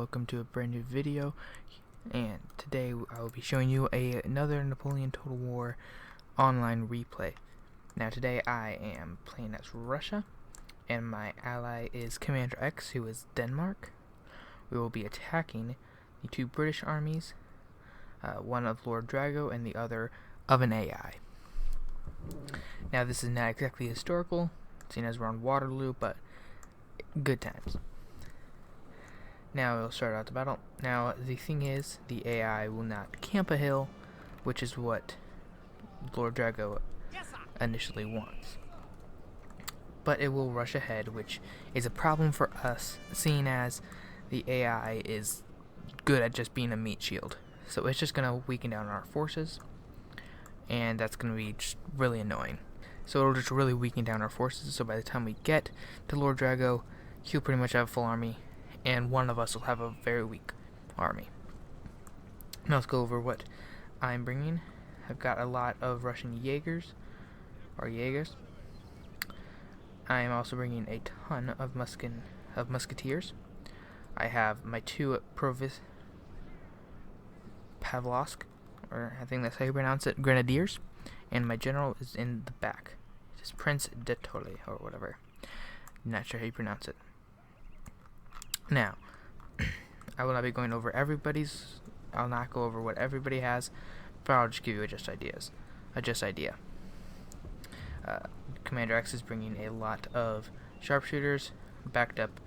Welcome to a brand new video, and today I will be showing you another Napoleon Total War online replay. Now today I am playing as Russia, and my ally is Commander X, who is Denmark. We will be attacking the two British armies, one of Lord Drago and the other of an AI. Now this is not exactly historical, seeing as we're on Waterloo, but good times. Now we'll start out the battle. Now the thing is, the AI will not camp a hill, which is what Lord Drago initially wants. But it will rush ahead, which is a problem for us, seeing as the AI is good at just being a meat shield. So it's just going to weaken down our forces, and that's going to be just really annoying. So it'll just really weaken down our forces, so by the time we get to Lord Drago, he'll pretty much have a full army, and one of us will have a very weak army. Now let's go over what I'm bringing. I've got a lot of Russian Jaegers. I am also bringing a ton of musketeers. I have my two Pavlovsk, or I think that's how you pronounce it, grenadiers, and my general is in the back. It's Prince de Tole, or whatever. Not sure how you pronounce it. Now, I will not be going over everybody's. I'll not go over what everybody has, but I'll just give you a just idea. Commander X is bringing a lot of sharpshooters, backed up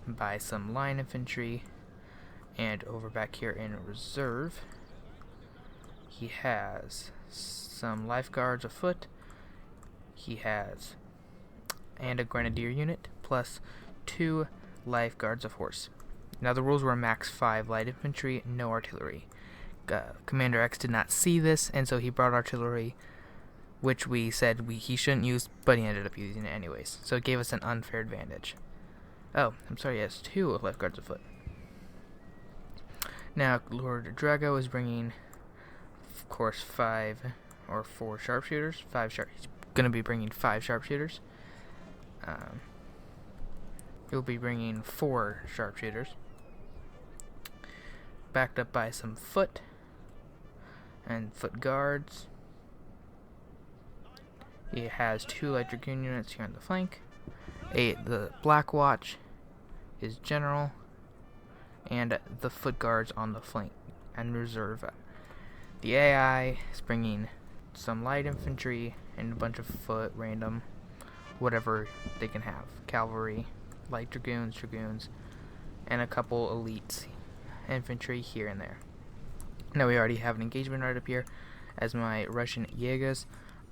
by some line infantry, and over back here in reserve, he has some lifeguards afoot. He has and a grenadier unit plus 2 lifeguards of horse. Now the rules were max 5 light infantry, no artillery. Commander X did not see this, and so he brought artillery, which we said he shouldn't use, but he ended up using it anyways. So it gave us an unfair advantage. Oh, I'm sorry, he has 2 lifeguards afoot. Now Lord Drago is bringing, of course, 5 or 4 sharpshooters. He's going to be bringing 5 sharpshooters. He'll be bringing 4 sharpshooters, backed up by some foot and foot guards. He has 2 light dragoon units here on the flank. The Black Watch is general, and the foot guards on the flank and reserve. The AI is bringing some light infantry and a bunch of foot, random, whatever they can have, cavalry, light dragoons, and a couple elite infantry here and there. Now we already have an engagement right up here, as my Russian Jaegers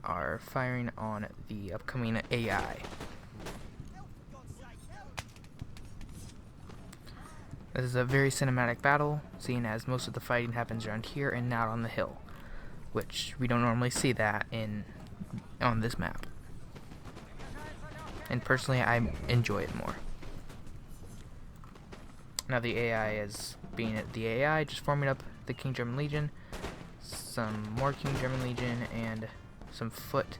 are firing on the upcoming AI. This is a very cinematic battle, seeing as most of the fighting happens around here and not on the hill, which we don't normally see that on this map. And personally, I enjoy it more. Now the AI is being the AI, just forming up the King German Legion, some more King German Legion, and some foot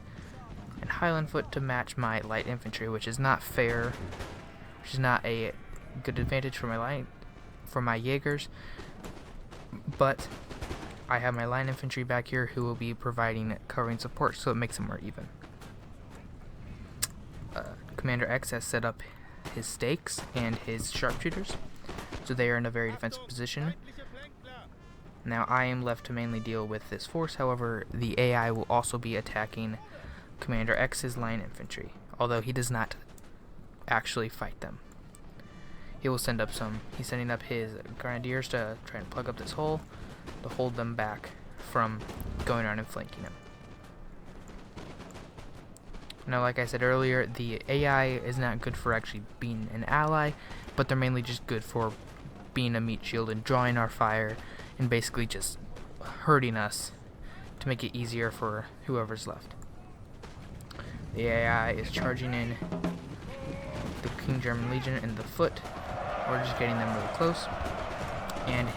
and Highland foot to match my light infantry, which is not fair, which is not a good advantage for my Jaegers. But I have my line infantry back here who will be providing covering support, so it makes them more even. Commander X has set up his stakes and his sharpshooters, so they are in a very defensive position. Now I am left to mainly deal with this force. However, the AI will also be attacking Commander X's line infantry, although he does not actually fight them. He will send up he's sending up his grenadiers to try and plug up this hole to hold them back from going around and flanking him. Now, like I said earlier, the AI is not good for actually being an ally, but they're mainly just good for being a meat shield and drawing our fire and basically just hurting us to make it easier for whoever's left. The AI is charging in the King German Legion and the foot. We're just getting them really close, and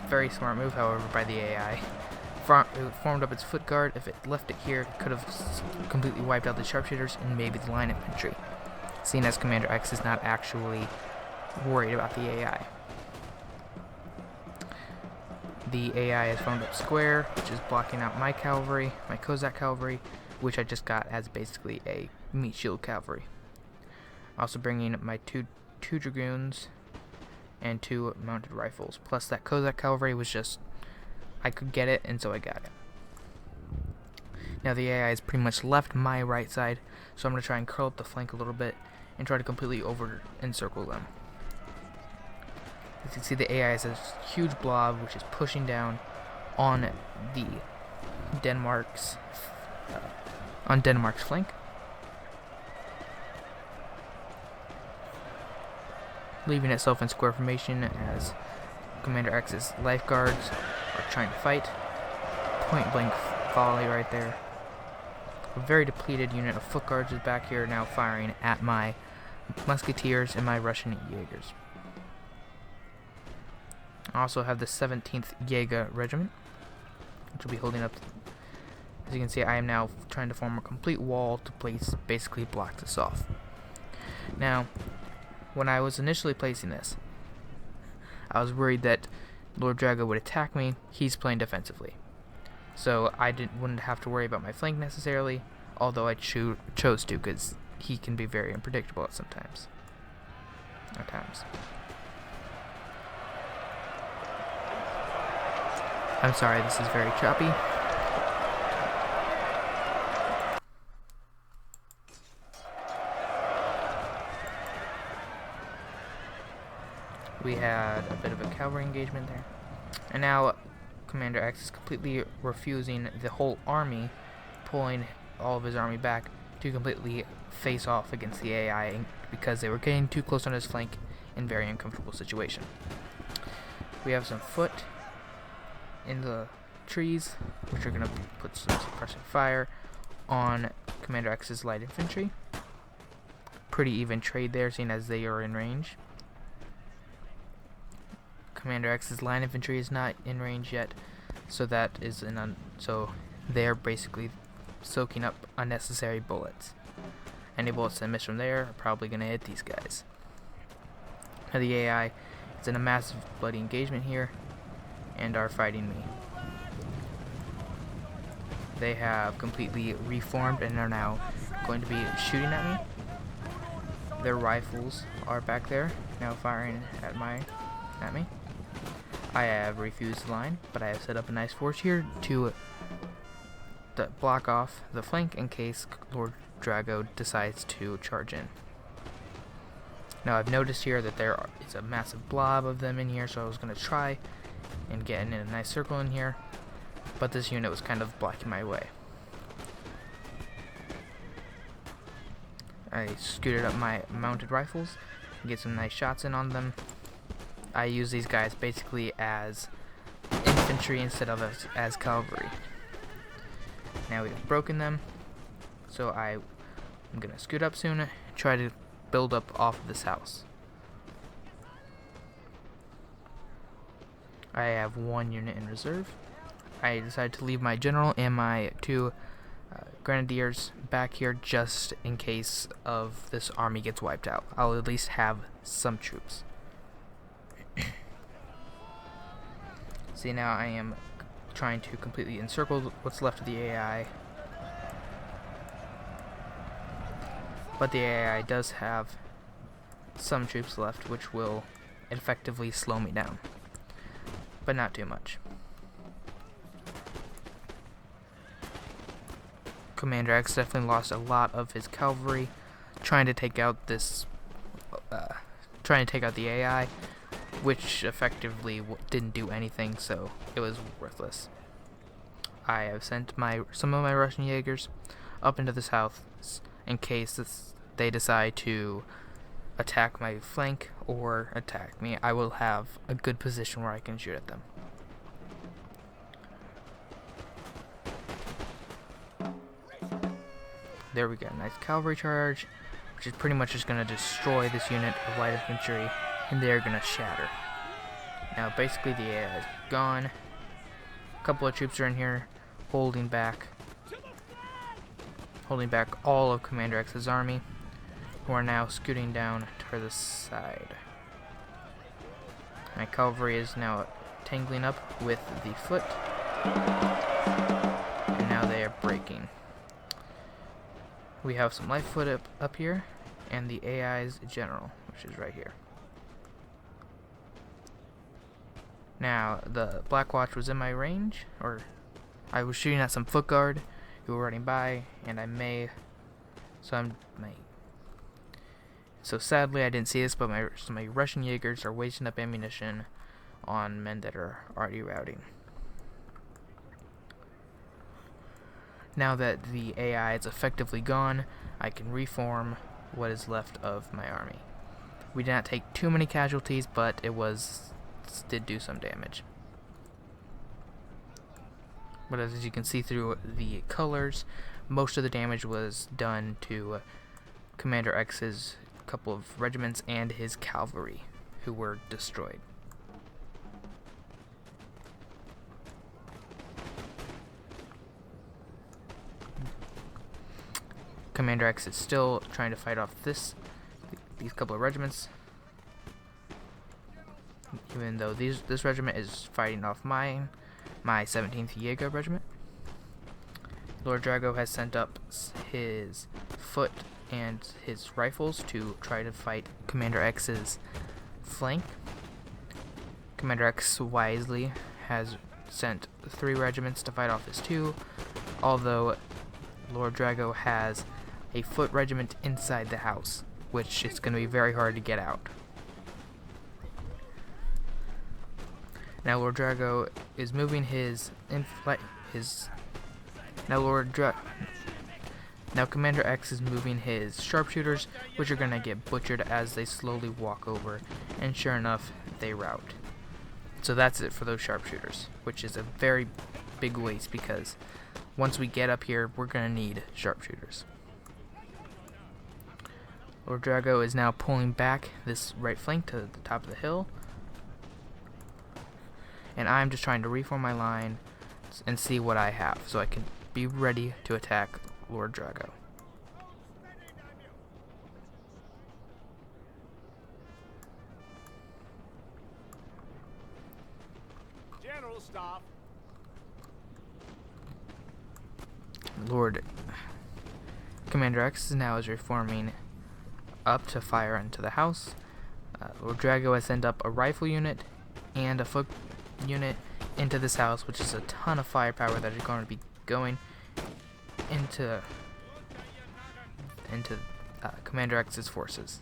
very smart move, however, by the AI. It formed up its foot guard. If it left it here, it could have completely wiped out the sharpshooters and maybe the line infantry, seeing as Commander X is not actually worried about the AI. the AI has formed up square, which is blocking out my cavalry, my Cossack cavalry, which I just got as basically a meat shield cavalry. Also bringing my two dragoons and 2 mounted rifles. Plus that Cossack cavalry was just, I could get it, and so I got it. Now the AI has pretty much left my right side, so I'm going to try and curl up the flank a little bit and try to completely over encircle them. As you can see, the AI has a huge blob which is pushing down on the Denmark's flank, leaving itself in square formation as Commander X's lifeguards are trying to fight. Point blank volley right there. A very depleted unit of foot guards is back here now firing at my musketeers and my Russian Jaegers. I also have the 17th Jaeger Regiment, which will be holding up. As you can see, I am now trying to form a complete wall to basically block this off. Now, when I was initially placing this, I was worried that Lord Drago would attack me. He's playing defensively, so I wouldn't have to worry about my flank necessarily, although I chose to, because he can be very unpredictable at times. I'm sorry, this is very choppy. We had a bit of a cavalry engagement there. And now Commander X is completely refusing the whole army, pulling all of his army back to completely face off against the AI because they were getting too close on his flank in very uncomfortable situation. We have some foot in the trees, which are going to put some suppressive fire on Commander X's light infantry. Pretty even trade there, seeing as they are in range. Commander X's line infantry is not in range yet, so that is so they're basically soaking up unnecessary bullets. Any bullets that miss from there are probably going to hit these guys. Now the AI is in a massive bloody engagement here and are fighting me. They have completely reformed and are now going to be shooting at me. Their rifles are back there, now firing at me. I have refused the line, but I have set up a nice force here to block off the flank in case Lord Drago decides to charge in. Now I've noticed here that there is a massive blob of them in here, so I was going to try and get in a nice circle in here, but this unit was kind of blocking my way. I scooted up my mounted rifles and get some nice shots in on them. I use these guys basically as infantry instead of as cavalry. Now we've broken them, so I'm gonna scoot up soon and try to build up off of this house. I have 1 unit in reserve. I decided to leave my general and my 2 grenadiers back here just in case of this army gets wiped out. I'll at least have some troops. See, now I am trying to completely encircle what's left of the AI. But the AI does have some troops left, which will effectively slow me down. But not too much. Commander X definitely lost a lot of his cavalry trying to take out the AI, which effectively didn't do anything, so it was worthless. I have sent some of my Russian Jaegers up into this house in case they decide to attack my flank or attack me. I will have a good position where I can shoot at them. There we go, nice cavalry charge, which is pretty much just going to destroy this unit of light infantry, and they're going to shatter. Now basically the AI is gone. A couple of troops are in here holding back all of Commander X's army, who are now scooting down to the side. My cavalry is now tangling up with the foot, and now they are breaking. We have some light foot up here, and the AI's general, which is right here. Now, the Black Watch was in my range, or I was shooting at some foot guard who were running by, and so sadly I didn't see this, but my Russian Jaegers are wasting up ammunition on men that are already routing. Now that the AI is effectively gone, I can reform what is left of my army. We did not take too many casualties, but did do some damage. But as you can see through the colors, most of the damage was done to Commander X's couple of regiments and his cavalry, who were destroyed. Commander X is still trying to fight off these couple of regiments, even though this regiment is fighting off my 17th Jaeger regiment. Lord Drago has sent up his foot and his rifles to try to fight Commander X's flank. Commander X wisely has sent 3 regiments to fight off his 2, although Lord Drago has a foot regiment inside the house, which is going to be very hard to get out. Now Lord Drago is moving Now Commander X is moving his sharpshooters, which are going to get butchered as they slowly walk over, and sure enough, they rout. So that's it for those sharpshooters, which is a very big waste because once we get up here, we're going to need sharpshooters. Lord Drago is now pulling back this right flank to the top of the hill, and I'm just trying to reform my line and see what I have so I can be ready to attack Lord Drago. General, stop. Commander X now is reforming up to fire into the house. Lord Drago has sent up a rifle unit and a foot unit into this house, which is a ton of firepower that is going to be going into Commander X's forces.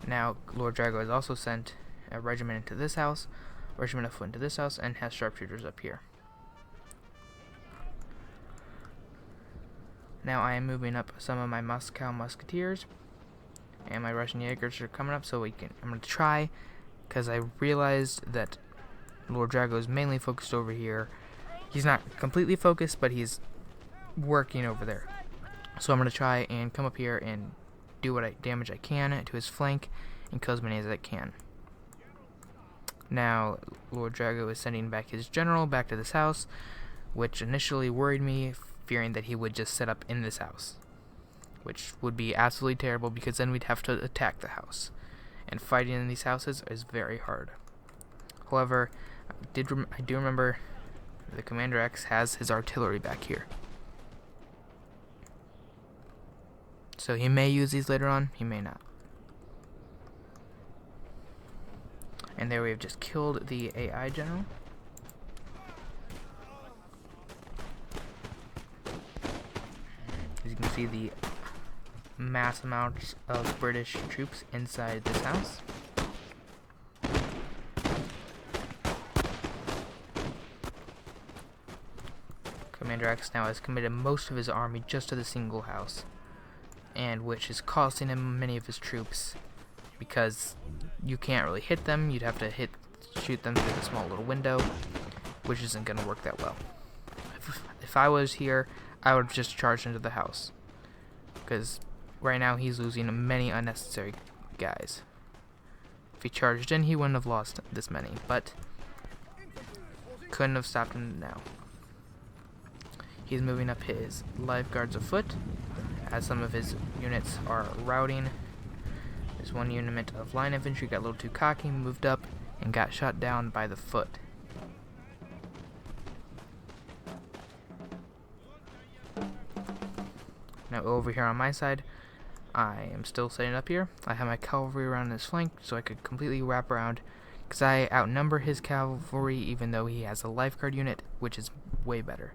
Now Lord Drago has also sent a regiment into this house, a regiment of foot into this house, and has sharpshooters up here. Now I am moving up some of my Moscow musketeers, and my Russian Jaegers are coming up, so I'm going to try, because I realized that Lord Drago is mainly focused over here. He's not completely focused, but he's working over there. So I'm going to try and come up here and do what damage I can to his flank and kill as many as I can. Now Lord Drago is sending back his general back to this house, which initially worried me, fearing that he would just set up in this house, which would be absolutely terrible because then we'd have to attack the house, and fighting in these houses is very hard. However, I do remember the Commander X has his artillery back here, so he may use these later on, he may not. And there we have just killed the AI general. As you can see, the mass amounts of British troops inside this house. Commander X now has committed most of his army just to the single house, and which is costing him many of his troops, because you can't really hit them. You'd have to shoot them through the small little window, which isn't going to work that well. If I was here, I would have just charged into the house, because right now he's losing many unnecessary guys. If he charged in, he wouldn't have lost this many, but couldn't have stopped him now. He's moving up his lifeguards afoot, as some of his units are routing. His one unit of line infantry got a little too cocky, moved up, and got shot down by the foot. Now over here on my side, I am still setting up here. I have my cavalry around his flank so I could completely wrap around, because I outnumber his cavalry even though he has a lifeguard unit, which is way better.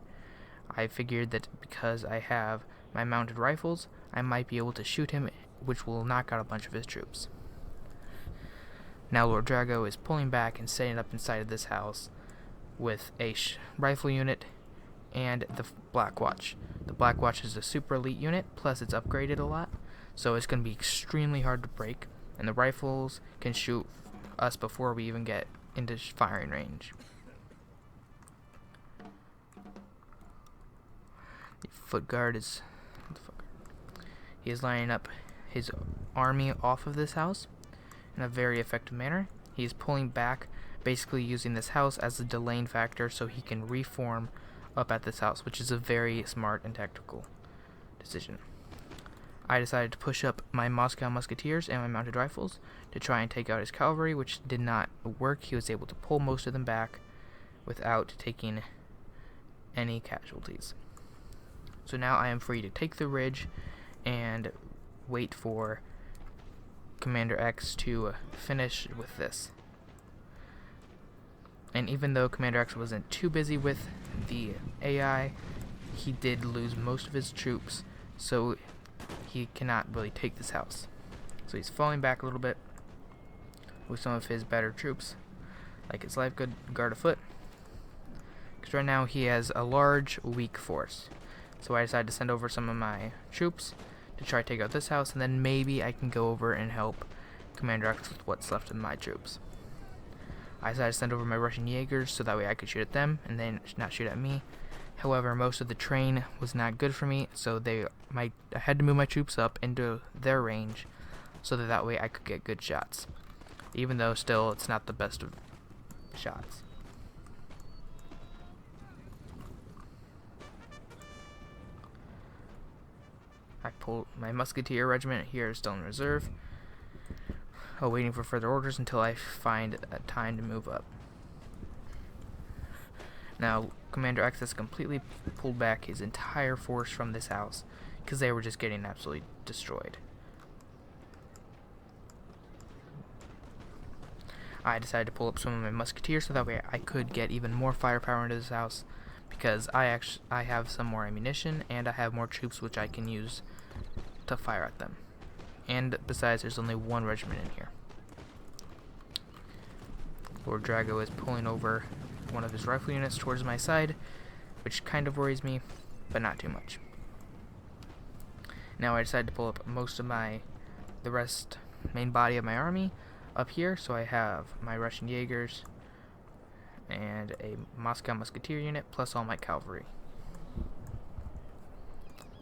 I figured that because I have my mounted rifles, I might be able to shoot him, which will knock out a bunch of his troops. Now Lord Drago is pulling back and setting up inside of this house with a rifle unit and the Black Watch. The Black Watch is a super elite unit, plus it's upgraded a lot, so it's going to be extremely hard to break, and the rifles can shoot us before we even get into firing range. The foot guard is... he is lining up his army off of this house in a very effective manner. He is pulling back, basically using this house as a delaying factor so he can reform up at this house, which is a very smart and tactical decision. I decided to push up my Moscow musketeers and my mounted rifles to try and take out his cavalry, which did not work. He was able to pull most of them back without taking any casualties. So now I am free to take the ridge and wait for Commander X to finish with this. And even though Commander X wasn't too busy with the AI, he did lose most of his troops, so he cannot really take this house. So he's falling back a little bit with some of his better troops, like his life guard afoot, because right now he has a large, weak force. So I decided to send over some of my troops to try to take out this house, and then maybe I can go over and help Commander X with what's left of my troops. I decided to send over my Russian Jaegers so that way I could shoot at them and then not shoot at me. However, most of the terrain was not good for me, so I had to move my troops up into their range so that way I could get good shots. Even though still it's not the best of shots. I pulled my musketeer regiment here is still in reserve, waiting for further orders until I find a time to move up. Now, Commander X has completely pulled back his entire force from this house because they were just getting absolutely destroyed. I decided to pull up some of my musketeers so that way I could get even more firepower into this house, because I have some more ammunition and I have more troops which I can use to fire at them. And besides, there's only one regiment in here. Lord Drago is pulling over one of his rifle units towards my side, which kind of worries me, but not too much. Now I decided to pull up most of main body of my army up here, so I have my Russian Jaegers and a Moscow musketeer unit plus all my cavalry.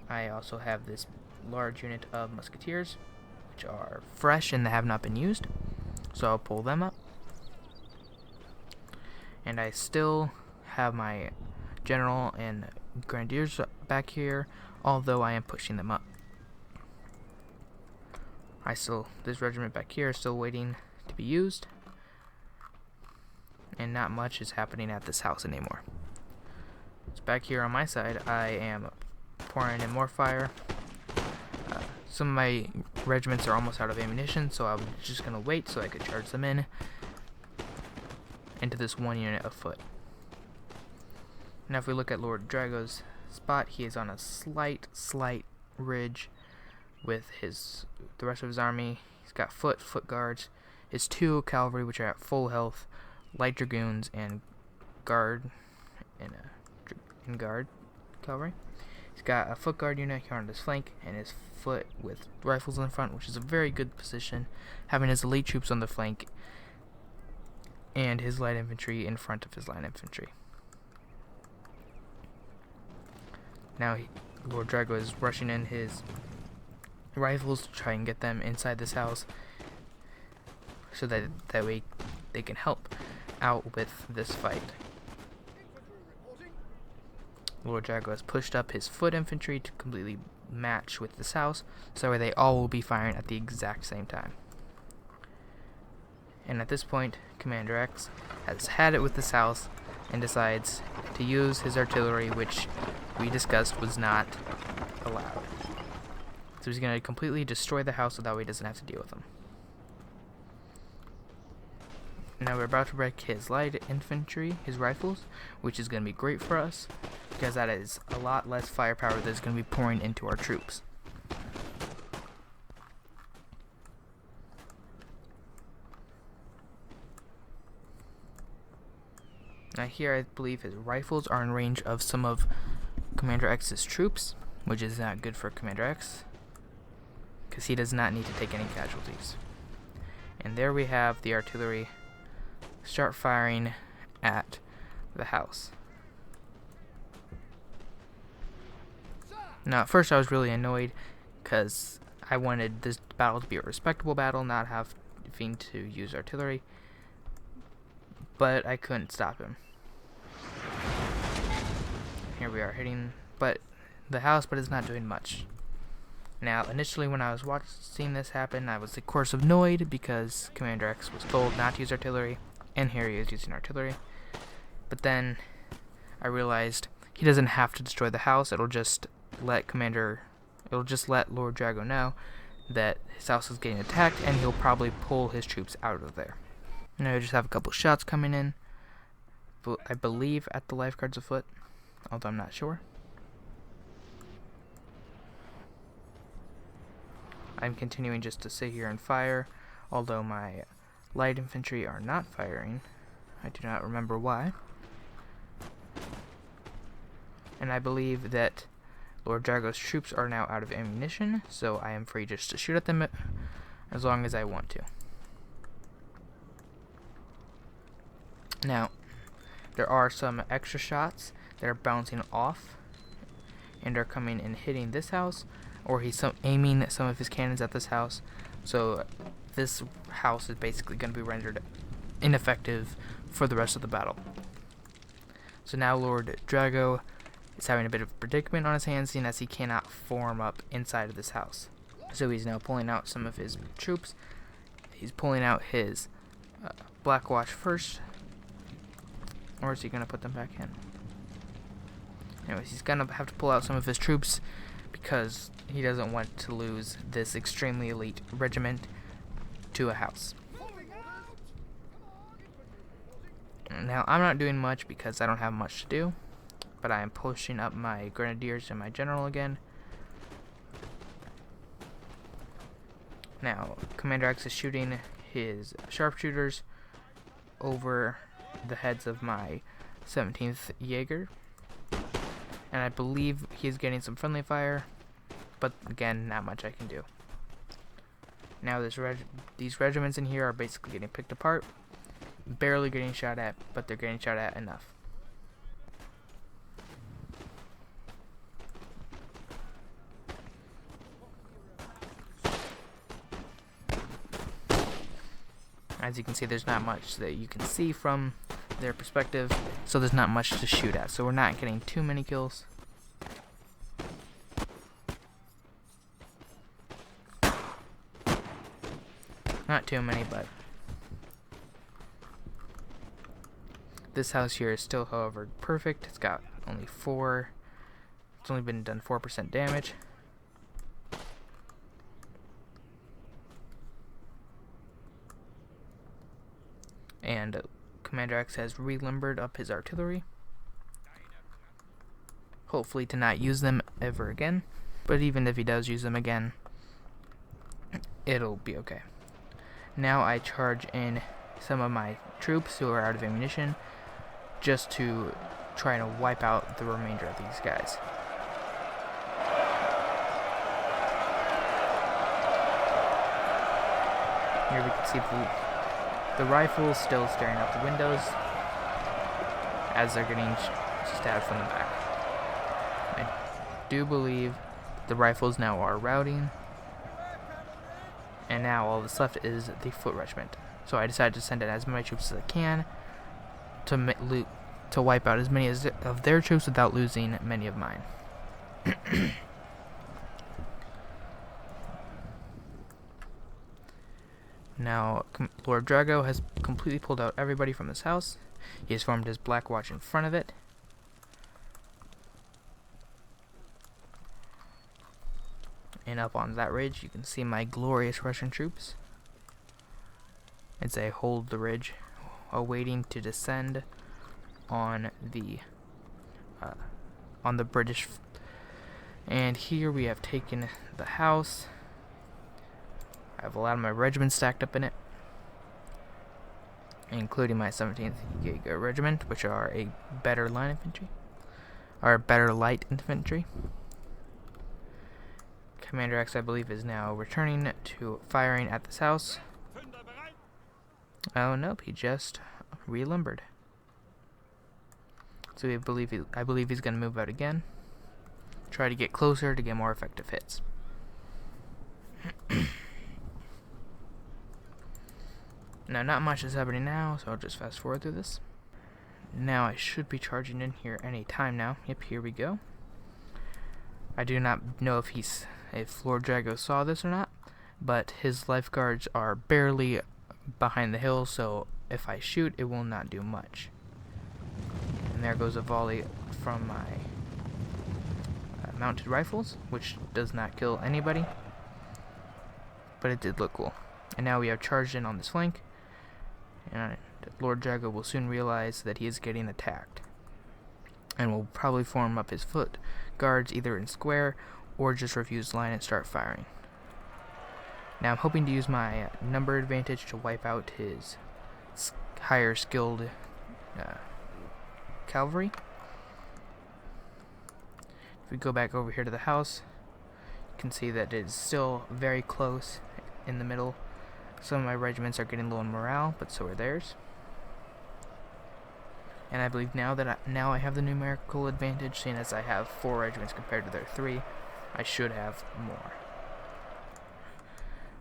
I also have this large unit of musketeers, which are fresh and they have not been used, so I'll pull them up. And I still have my general and grenadiers back here, although I am pushing them up. This regiment back here is still waiting to be used, and not much is happening at this house anymore. So back here on my side, I am pouring in more fire. Some of my regiments are almost out of ammunition, so I was just going to wait so I could charge them into this one unit of foot. Now if we look at Lord Drago's spot, he is on a slight ridge with the rest of his army. He's got foot guards, his 2 cavalry which are at full health, light dragoons, and guard cavalry. He's got a foot guard unit here on his flank, and his foot with rifles in the front, which is a very good position, having his elite troops on the flank and his light infantry in front of his light infantry. Now Lord Drago is rushing in his rifles to try and get them inside this house so that way they can help out with this fight. Lord Drago has pushed up his foot infantry to completely match with this house, so that way they all will be firing at the exact same time. And at this point, Commander X has had it with this house and decides to use his artillery, which we discussed was not allowed. So he's going to completely destroy the house so that way he doesn't have to deal with them. Now we're about to wreck his light infantry, his rifles, which is going to be great for us because that is a lot less firepower that's going to be pouring into our troops. Now here I believe his rifles are in range of some of Commander X's troops, which is not good for Commander X because he does not need to take any casualties. And there we have the artillery start firing at the house. Now at first I was really annoyed because I wanted this battle to be a respectable battle, not having to use artillery, but I couldn't stop him. Here we are hitting the house, but it's not doing much. Now initially when I was seeing this happen, I was of course annoyed because Commander X was told not to use artillery, and here he is using artillery. But then I realized he doesn't have to destroy the house. It'll just let Lord Drago know that his house is getting attacked, and he'll probably pull his troops out of there. Now I just have a couple shots coming in, I believe at the lifeguards afoot, although I'm not sure. I'm continuing just to sit here and fire, although my light infantry are not firing. I do not remember why. And I believe that Lord Drago's troops are now out of ammunition, so I am free just to shoot at them as long as I want to. Now, there are some extra shots that are bouncing off and are coming and hitting this house, or he's aiming some of his cannons at this house, so this house is basically going to be rendered ineffective for the rest of the battle. So now Lord Drago is having a bit of a predicament on his hands, seeing as he cannot form up inside of this house. So he's now pulling out some of his troops. He's pulling out his Black Watch first, or is he going to put them back in? Anyways, he's going to have to pull out some of his troops because he doesn't want to lose this extremely elite regiment to a house. Now, I'm not doing much because I don't have much to do, but I am pushing up my grenadiers and my general again. Now, Commander X is shooting his sharpshooters over the heads of my 17th Jaeger, and I believe he's getting some friendly fire, but again, not much I can do. Now these regiments in here are basically getting picked apart, barely getting shot at, but they're getting shot at enough. As you can see, there's not much that you can see from their perspective, so there's not much to shoot at, so we're not getting too many kills. Not too many, but this house here is still, however, perfect. It's got only it's only been done 4% damage. And Commander X has relimbered up his artillery, hopefully to not use them ever again, but even if he does use them again, it'll be okay. Now I charge in some of my troops who are out of ammunition just to try to wipe out the remainder of these guys. Here we can see the rifles still staring out the windows as they're getting stabbed from the back. I do believe the rifles now are routing, and now all that's left is the foot regiment. So I decided to send in as many troops as I can to wipe out as many of their troops without losing many of mine. Now, Lord Drago has completely pulled out everybody from his house. He has formed his Black Watch in front of it. And up on that ridge, you can see my glorious Russian troops as they hold the ridge, awaiting to descend on the British. And here we have taken the house. I have a lot of my regiments stacked up in it, including my 17th Gaber regiment, which are a better line infantry, or better light infantry. Commander X, I believe, is now returning to firing at this house. Oh nope, he just relimbered. So I believe he's going to move out again. Try to get closer to get more effective hits. Now, not much is happening now, so I'll just fast forward through this. Now, I should be charging in here any time now. Yep, here we go. I do not know if Lord Drago saw this or not, but his lifeguards are barely behind the hill, so if I shoot, it will not do much. And there goes a volley from my mounted rifles, which does not kill anybody, but it did look cool. And now we have charged in on this flank, and Lord Drago will soon realize that he is getting attacked, and will probably form up his foot guards either in square or just refuse line and start firing. Now I'm hoping to use my number advantage to wipe out his higher skilled cavalry. If we go back over here to the house, you can see that it is still very close in the middle. Some of my regiments are getting low in morale, but so are theirs. And I believe now that I have the numerical advantage, seeing as I have 4 regiments compared to their 3, I should have more.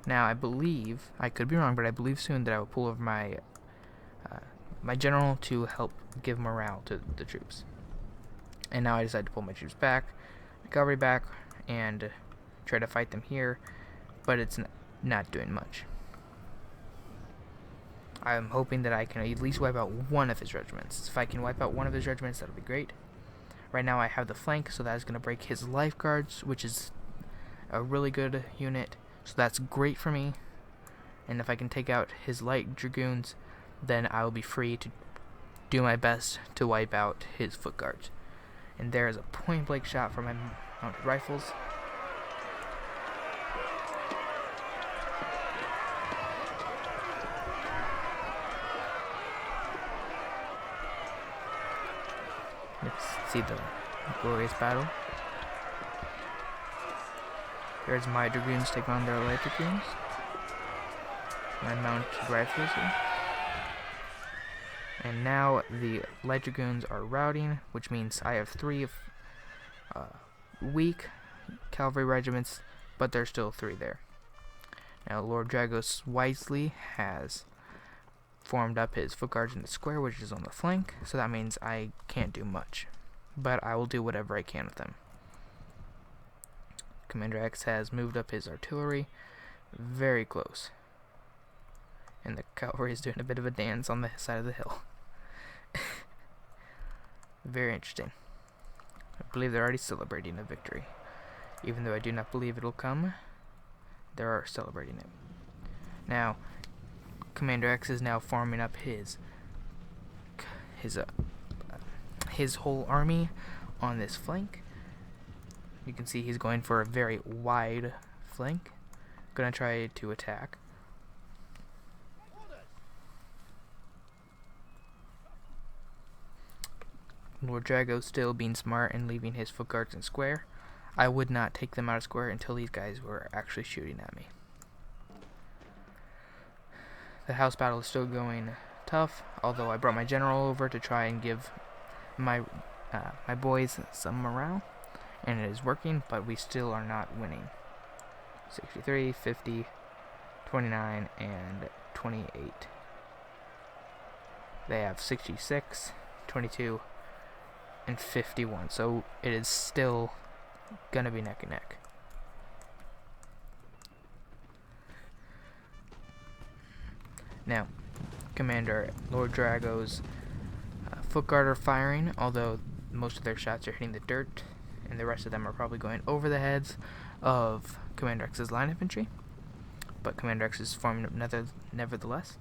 Now I believe, I could be wrong, but I believe soon that I will pull over my my general to help give morale to the troops. And now I decide to pull my troops back, my cavalry back, and try to fight them here, but it's not doing much. I'm hoping that I can at least wipe out one of his regiments. If I can wipe out one of his regiments, that'll be great. Right now I have the flank, so that is going to break his lifeguards, which is a really good unit. So that's great for me. And if I can take out his light dragoons, then I will be free to do my best to wipe out his foot guards. And there is a point-blank shot from my mounted rifles. Let's see the glorious battle. There's my dragoons take on their light dragoons. My mounted rifles here. And now the light dragoons are routing, which means I have 3 weak cavalry regiments, but there's still 3 there. Now Lord Drago wisely has formed up his foot guards in the square, which is on the flank, so that means I can't do much, but I will do whatever I can with them. Commander X has moved up his artillery very close, and the cavalry is doing a bit of a dance on the side of the hill. Very interesting. I believe they're already celebrating a victory. Even though I do not believe it'll come, they are celebrating it. Now, Commander X is now forming up his whole army on this flank. You can see he's going for a very wide flank. Gonna try to attack. Lord Drago still being smart and leaving his foot guards in square. I would not take them out of square until these guys were actually shooting at me. The house battle is still going tough, although I brought my general over to try and give my boys some morale, and it is working, but we still are not winning. 63, 50, 29, and 28. They have 66, 22, and 51, so it is still gonna be neck and neck. Now, Commander Lord Drago's foot guard are firing, although most of their shots are hitting the dirt, and the rest of them are probably going over the heads of Commander X's line infantry. But Commander X is forming up nevertheless.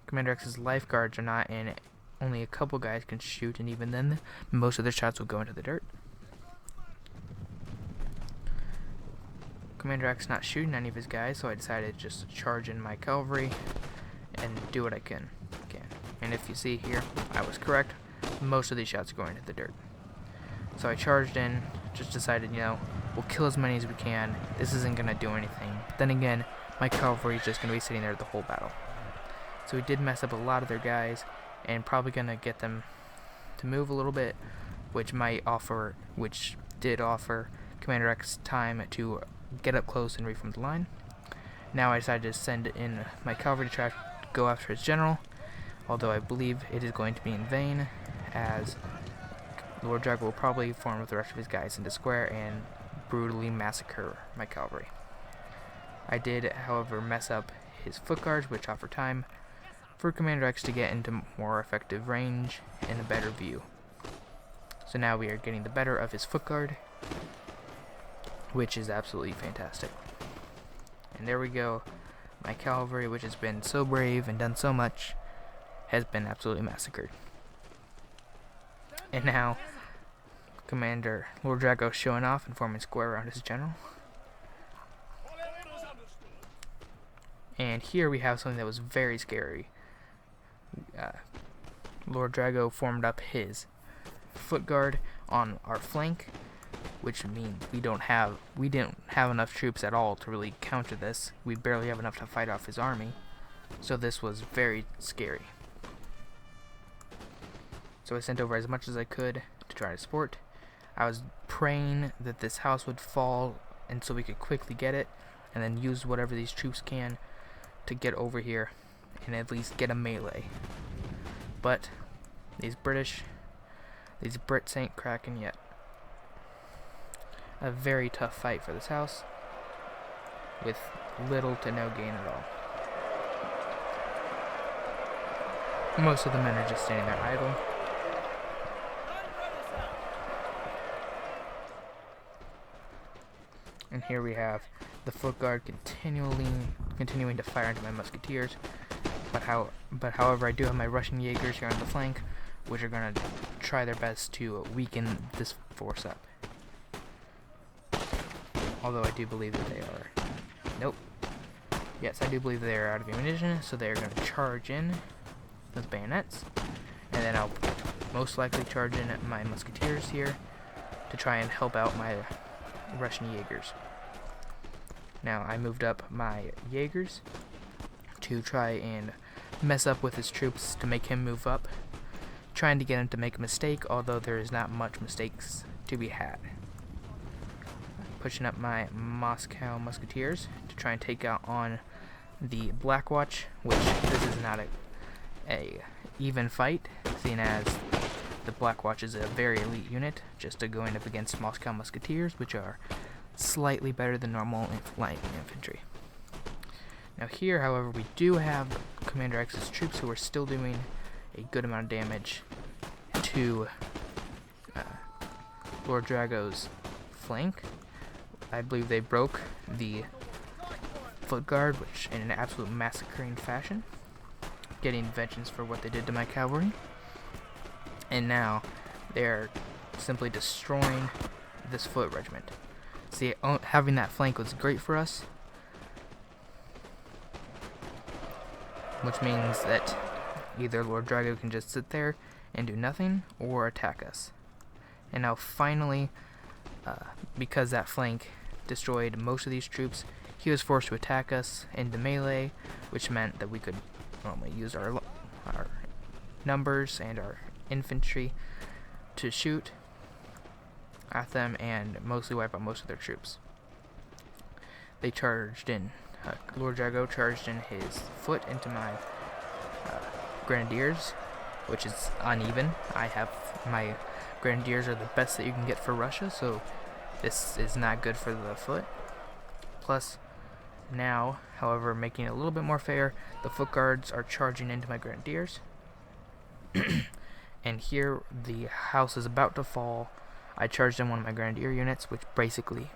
Commander X's lifeguards are not in. Only a couple guys can shoot, and even then, most of their shots will go into the dirt. Commander X not shooting any of his guys, so I decided just to charge in my cavalry and do what I can. And if you see here, I was correct. Most of these shots are going into the dirt. So I charged in, just decided, we'll kill as many as we can. This isn't going to do anything. Then again, my cavalry is just going to be sitting there the whole battle. So we did mess up a lot of their guys, and probably going to get them to move a little bit, which did offer Commander X time to get up close and reform the line. Now I decided to send in my cavalry to try to go after his general, although I believe it is going to be in vain, as Lord Drago will probably form with the rest of his guys into square and brutally massacre my cavalry. I did, however, mess up his foot guards, which offer time for Commander X to get into more effective range and a better view. So now we are getting the better of his foot guard, which is absolutely fantastic. And there we go. My cavalry, which has been so brave and done so much, has been absolutely massacred. And now, Commander Lord Drago showing off and forming square around his general. And here we have something that was very scary. Lord Drago formed up his foot guard on our flank, which means we didn't have enough troops at all to really counter this. We barely have enough to fight off his army, so this was very scary. So I sent over as much as I could to try to support. I was praying that this house would fall, and so we could quickly get it, and then use whatever these troops can to get over here and at least get a melee. But these Brits ain't cracking yet. A very tough fight for this house, with little to no gain at all. Most of the men are just standing there idle. And here we have the foot guard continuing to fire into my musketeers. But however, I do have my Russian Jaegers here on the flank, which are going to try their best to weaken this force up. Although I do believe that they are... Nope. Yes, I do believe they are out of ammunition, so they are going to charge in with bayonets. And then I'll most likely charge in my musketeers here to try and help out my Russian Jaegers. Now, I moved up my Jaegers to try and mess up with his troops to make him move up, trying to get him to make a mistake, although there is not much mistakes to be had. Pushing up my Moscow musketeers to try and take out on the Black Watch, which this is not a even fight, seeing as the Black Watch is a very elite unit, just to going up against Moscow musketeers, which are slightly better than normal light infantry. Now here, however, we do have Commander X's troops who are still doing a good amount of damage to Lord Drago's flank. I believe they broke the foot guard, which in an absolute massacring fashion, getting vengeance for what they did to my cavalry. And now they're simply destroying this foot regiment. See, having that flank was great for us, which means that either Lord Drago can just sit there and do nothing, or attack us. And now finally, because that flank destroyed most of these troops, he was forced to attack us into melee, which meant that we could normally use our numbers and our infantry to shoot at them and mostly wipe out most of their troops. They charged in. Lord Drago charged in his foot into my grenadiers, which is uneven. My grenadiers are the best that you can get for Russia, so this is not good for the foot. Plus, Now, however, making it a little bit more fair, the foot guards are charging into my grenadiers. And here the house is about to fall. I charged in one of my grenadier units, which basically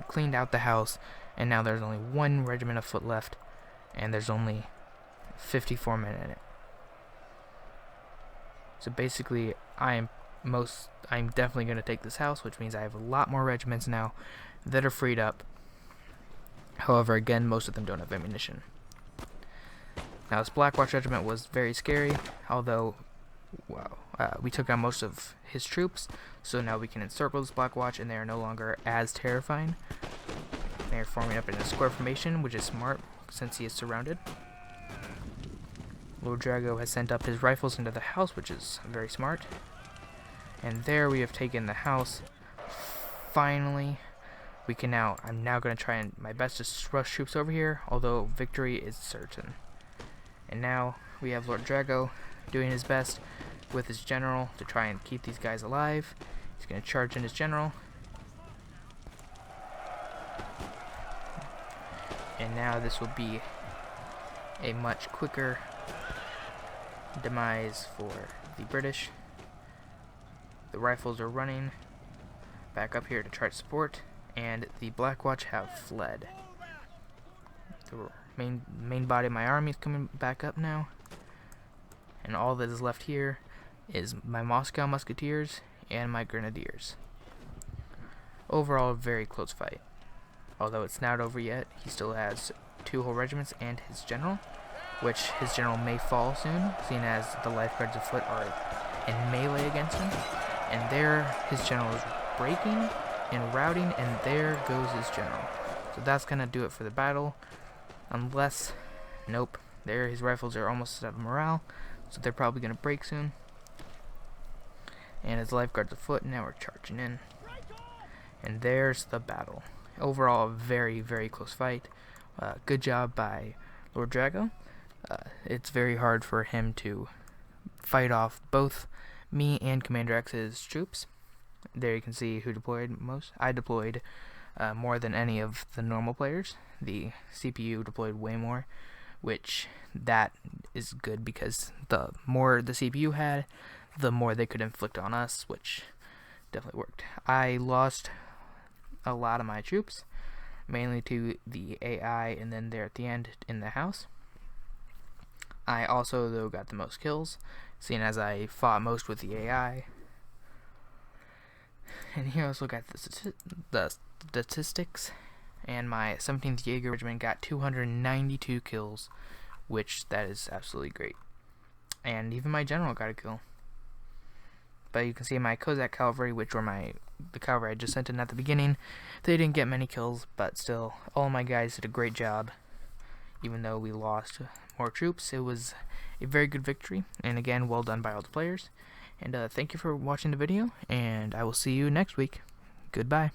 cleaned out the house, and now there's only one regiment of foot left, and there's only 54 men in it. So basically, I'm definitely going to take this house, which means I have a lot more regiments now that are freed up. However, again, most of them don't have ammunition. Now, this Black Watch regiment was very scary, although we took out most of his troops, so now we can encircle this Black Watch, and they are no longer as terrifying. They are forming up in a square formation, which is smart since he is surrounded. Lord Drago has sent up his rifles into the house, which is very smart. And there we have taken the house. Finally, I'm now going to try my best to rush troops over here, although victory is certain. And now we have Lord Drago doing his best with his general to try and keep these guys alive. He's going to charge in his general. And now this will be a much quicker demise for the British. The rifles are running back up here to try to support, and the Black Watch have fled. The main body of my army is coming back up now, and all that is left here is my Moscow Musketeers and my Grenadiers. Overall, a very close fight. Although it's not over yet, he still has 2 whole regiments and his general, which his general may fall soon, seeing as the Life Guards of Foot are in melee against him. And there, his general is breaking and routing, and there goes his general. So that's gonna do it for the battle, unless, nope, there his rifles are almost out of morale, so they're probably gonna break soon. And his Life Guards of Foot now are charging in, and there's the battle. Overall, a very, very close fight. Good job by Lord Drago. It's very hard for him to fight off both me and Commander X's troops. There you can see who deployed most. I deployed more than any of the normal players. The CPU deployed way more, which that is good because the more the CPU had, the more they could inflict on us, which definitely worked. I lost a lot of my troops, mainly to the AI, and then there at the end in the house. I also, though, got the most kills, seeing as I fought most with the AI. And here also got the statistics, and my 17th Jaeger Regiment got 292 kills, which that is absolutely great. And even my general got a kill. But you can see my Kozak Cavalry, which were the cavalry I just sent in at the beginning, they didn't get many kills, but still, all my guys did a great job. Even though we lost more troops, it was a very good victory, and again, well done by all the players. And thank you for watching the video, and I will see you next week. Goodbye.